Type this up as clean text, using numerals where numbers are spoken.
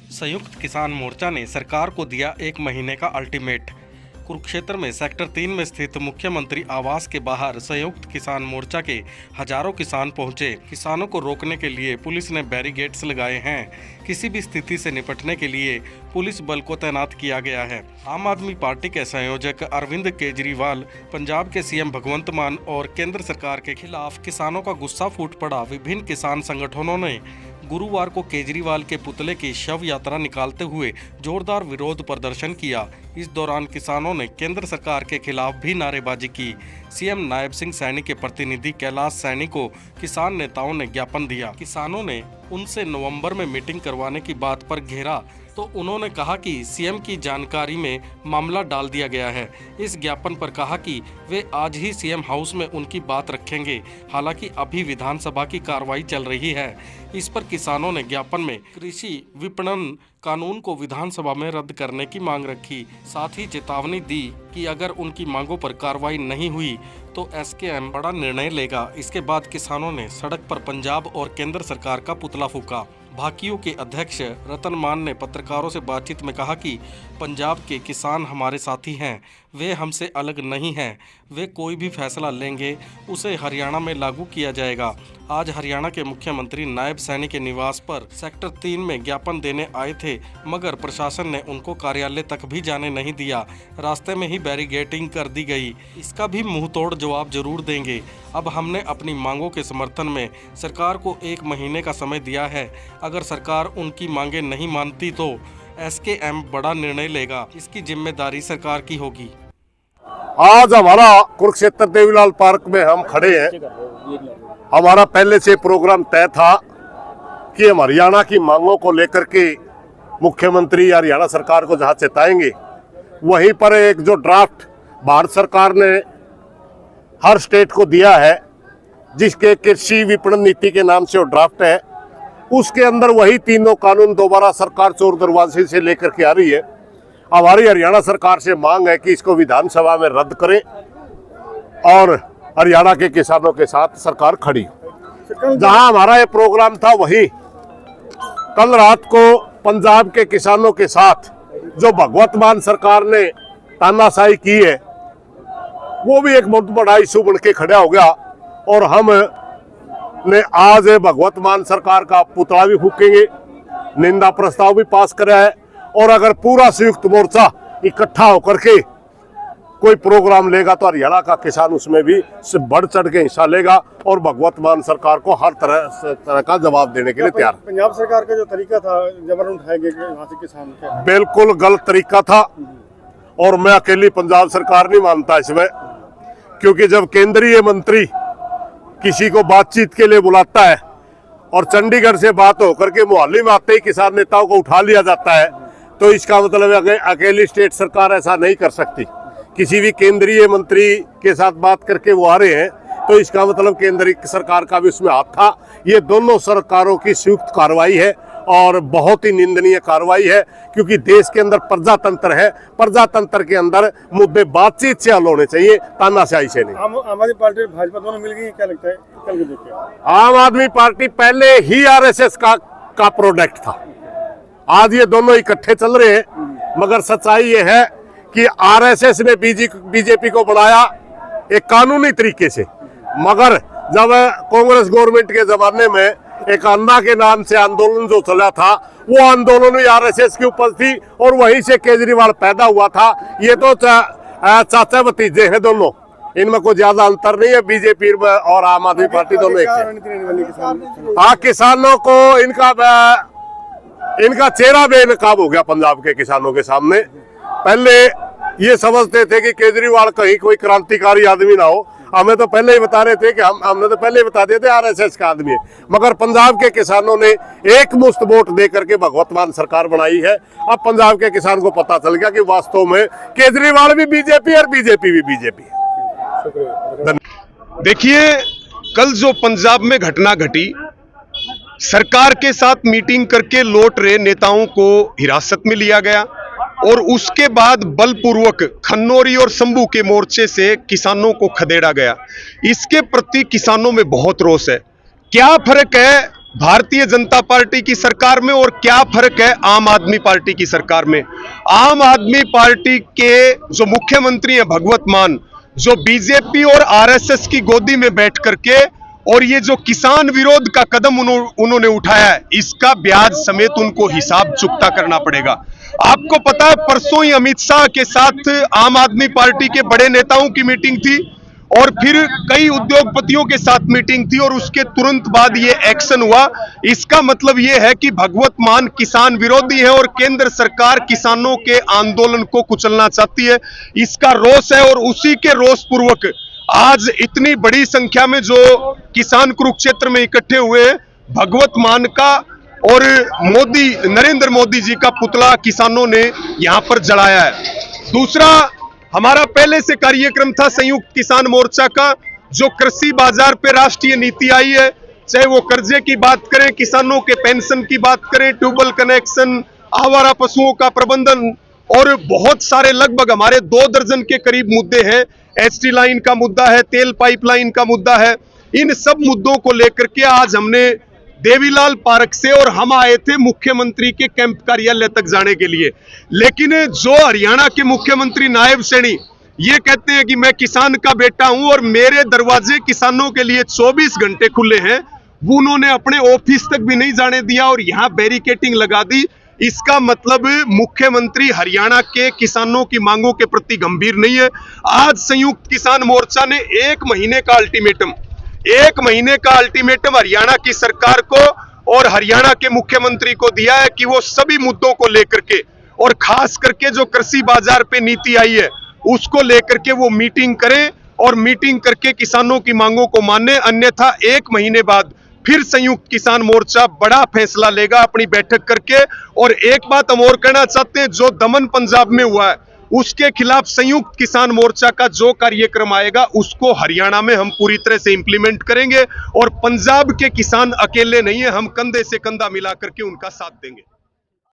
संयुक्त किसान मोर्चा ने सरकार को दिया 1 महीने का अल्टीमेट। कुरुक्षेत्र में सेक्टर 3 में स्थित मुख्यमंत्री आवास के बाहर संयुक्त किसान मोर्चा के हजारों किसान पहुंचे। किसानों को रोकने के लिए पुलिस ने बैरिकेड्स लगाए हैं। किसी भी स्थिति से निपटने के लिए पुलिस बल को तैनात किया गया है। आम आदमी पार्टी के संयोजक अरविंद केजरीवाल, पंजाब के सीएम भगवंत मान और केंद्र सरकार के खिलाफ किसानों का गुस्सा फूट पड़ा। विभिन्न किसान संगठनों ने गुरुवार को केजरीवाल के पुतले की शव यात्रा निकालते हुए जोरदार विरोध प्रदर्शन किया। इस दौरान किसानों ने केंद्र सरकार के खिलाफ भी नारेबाजी की। सीएम नायब सिंह सैनी के प्रतिनिधि कैलाश सैनी को किसान नेताओं ने ज्ञापन दिया। किसानों ने उनसे नवंबर में मीटिंग करवाने की बात पर घेरा तो उन्होंने कहा कि सीएम की जानकारी में मामला डाल दिया गया है। इस ज्ञापन पर कहा कि वे आज ही सीएम हाउस में उनकी बात रखेंगे। हालांकि अभी विधानसभा की कार्रवाई चल रही है। इस पर किसानों ने ज्ञापन में कृषि विपणन कानून को विधानसभा में रद्द करने की मांग रखी। साथ ही चेतावनी दी कि अगर उनकी मांगों पर कार्रवाई नहीं हुई तो एसकेएम बड़ा निर्णय लेगा। इसके बाद किसानों ने सड़क पर पंजाब और केंद्र सरकार का पुतला फूंका। भाकियू के अध्यक्ष रतन मान ने पत्रकारों से बातचीत में कहा कि पंजाब के किसान हमारे साथी हैं, वे हमसे अलग नहीं हैं। वे कोई भी फैसला लेंगे उसे हरियाणा में लागू किया जाएगा। आज हरियाणा के मुख्यमंत्री नायब सैनी के निवास पर सेक्टर 3 में ज्ञापन देने आए थे, मगर प्रशासन ने उनको कार्यालय तक भी जाने नहीं दिया। रास्ते में ही बैरिकेडिंग कर दी गई। इसका भी मुंह तोड़ जवाब जरूर देंगे। अब हमने अपनी मांगों के समर्थन में सरकार को 1 महीने का समय दिया है। अगर सरकार उनकी मांगे नहीं मानती तो एसकेएम बड़ा निर्णय लेगा। इसकी जिम्मेदारी सरकार की होगी। आज हमारा कुरुक्षेत्र देवीलाल पार्क में हम खड़े हैं। हमारा पहले से प्रोग्राम तय था कि हम हरियाणा की मांगों को लेकर के मुख्यमंत्री हरियाणा सरकार को जहां चेताएंगे, वहीं पर एक जो ड्राफ्ट भारत सरकार ने हर स्टेट को दिया है, जिसके कृषि विपणन नीति के नाम से वो ड्राफ्ट है, उसके अंदर वही तीनों कानून दोबारा सरकार चोर दरवाजे से लेकर के आ रही है। हमारी हरियाणा सरकार से मांग है कि इसको विधानसभा में रद्द करें और हरियाणा के किसानों के साथ सरकार खड़ी। जहां हमारा ये प्रोग्राम था, वही कल रात को पंजाब के किसानों के साथ जो भगवंत मान सरकार ने तानाशाही की है, वो भी एक बहुत बड़ा इशू बन के खड़ा हो गया। और हम ने आज भगवंत मान सरकार का पुतला भी फूकेंगे, निंदा प्रस्ताव भी पास करा है। और अगर पूरा संयुक्त मोर्चा इकट्ठा होकर के कोई प्रोग्राम लेगा तो हरियाणा का किसान उसमें भी बढ़ चढ़ के हिस्सा लेगा और भगवंत मान सरकार को हर तरह का जवाब देने के लिए तैयार। पंजाब सरकार का जो तरीका था जबरन उठाए गए वहां से किसान के, बिल्कुल गलत तरीका था। और मैं अकेली पंजाब सरकार नहीं मानता इसमें, क्योंकि जब केंद्रीय मंत्री किसी को बातचीत के लिए बुलाता है और चंडीगढ़ से बात होकर के मोहाली में आते ही किसान नेताओं को उठा लिया जाता है, तो इसका मतलब है अकेली स्टेट सरकार ऐसा नहीं कर सकती। किसी भी केंद्रीय मंत्री के साथ बात करके वो आ रहे हैं, तो इसका मतलब केंद्रीय सरकार का भी उसमें हाथ था। ये दोनों सरकारों की संयुक्त कार्रवाई है और बहुत ही निंदनीय कार्रवाई है, क्योंकि देश के अंदर प्रजातंत्र है। प्रजातंत्र के अंदर मुद्दे बातचीत से हल होने चाहिए, तानाशाही से नहीं। आम आदमी पार्टी और भाजपा दोनों मिल गई, क्या लगता है कल के देखिए? आम आदमी पार्टी पहले ही आरएसएस का प्रोडक्ट था। आज ये दोनों इकट्ठे चल रहे हैं, मगर सच्चाई ये है कि आरएसएस ने बीजेपी को बनाया एक कानूनी तरीके से, मगर जब कांग्रेस गवर्नमेंट के जमाने में एक अन्ना के नाम से आंदोलन जो चला था, वो आंदोलन भी आरएसएस के ऊपर थी और वहीं से केजरीवाल पैदा हुआ था। ये तो चाचा भतीजे हैं दोनों, इनमें कोई ज्यादा अंतर नहीं है। बीजेपी और आम आदमी पार्टी दोनों एक है। हाँ, किसानों को इनका चेहरा बेनकाब हो गया पंजाब के किसानों के सामने। पहले ये समझते थे कि केजरीवाल कहीं कोई क्रांतिकारी आदमी ना हो। हमें तो पहले ही बता रहे थे कि हमने तो पहले ही बता दिए थे आरएसएस का आदमी है, मगर पंजाब के किसानों ने एक मुश्त वोट दे करके भगवंत मान सरकार बनाई है। अब पंजाब के किसान को पता चल गया कि वास्तव में केजरीवाल भी बीजेपी और बीजेपी भी बीजेपी है। देखिए, कल जो पंजाब में घटना घटी, सरकार के साथ मीटिंग करके लौट रहे नेताओं को हिरासत में लिया गया और उसके बाद बलपूर्वक खन्नौरी और शंभू के मोर्चे से किसानों को खदेड़ा गया। इसके प्रति किसानों में बहुत रोष है। क्या फर्क है भारतीय जनता पार्टी की सरकार में और क्या फर्क है आम आदमी पार्टी की सरकार में। आम आदमी पार्टी के जो मुख्यमंत्री हैं भगवत मान, जो बीजेपी और आरएसएस की गोदी में बैठ करके और ये जो किसान विरोध का कदम उन्होंने उठाया है, इसका ब्याज समेत उनको हिसाब चुकता करना पड़ेगा। आपको पता है परसों ही अमित शाह के साथ आम आदमी पार्टी के बड़े नेताओं की मीटिंग थी और फिर कई उद्योगपतियों के साथ मीटिंग थी और उसके तुरंत बाद ये एक्शन हुआ। इसका मतलब ये है कि भगवत मान किसान विरोधी है और केंद्र सरकार किसानों के आंदोलन को कुचलना चाहती है। इसका रोष है और उसी के रोष पूर्वक आज इतनी बड़ी संख्या में जो किसान कुरुक्षेत्र में इकट्ठे हुए, भगवत मान का और नरेंद्र मोदी जी का पुतला किसानों ने यहां पर जलाया है। दूसरा, हमारा पहले से कार्यक्रम था संयुक्त किसान मोर्चा का, जो कृषि बाजार पे राष्ट्रीय नीति आई है, चाहे वो कर्जे की बात करें, किसानों के पेंशन की बात करें, ट्यूबवेल कनेक्शन, आवारा पशुओं का प्रबंधन और बहुत सारे लगभग हमारे 2 दर्जन के करीब मुद्दे हैं। एसटी लाइन का मुद्दा है, तेल पाइपलाइन का मुद्दा है। इन सब मुद्दों को लेकर के आज हमने देवीलाल पार्क से और हम आए थे मुख्यमंत्री के कैंप कार्यालय तक जाने के लिए। लेकिन जो हरियाणा के मुख्यमंत्री नायब सैनी ये कहते हैं कि मैं किसान का बेटा हूं और मेरे दरवाजे किसानों के लिए 24 घंटे खुले हैं, वो उन्होंने अपने ऑफिस तक भी नहीं जाने दिया और यहां बैरिकेटिंग लगा दी। इसका मतलब मुख्यमंत्री हरियाणा के किसानों की मांगों के प्रति गंभीर नहीं है। आज संयुक्त किसान मोर्चा ने 1 महीने का अल्टीमेटम हरियाणा की सरकार को और हरियाणा के मुख्यमंत्री को दिया है कि वो सभी मुद्दों को लेकर के और खास करके जो कृषि बाजार पे नीति आई है उसको लेकर के वो मीटिंग करें और मीटिंग करके किसानों की मांगों को माने। अन्यथा 1 महीने बाद फिर संयुक्त किसान मोर्चा बड़ा फैसला लेगा अपनी बैठक करके। और एक बात हम और कहना चाहते हैं, जो दमन पंजाब में हुआ है उसके खिलाफ संयुक्त किसान मोर्चा का जो कार्यक्रम आएगा उसको हरियाणा में हम पूरी तरह से इंप्लीमेंट करेंगे और पंजाब के किसान अकेले नहीं है, हम कंधे से कंधा मिला करके उनका साथ देंगे।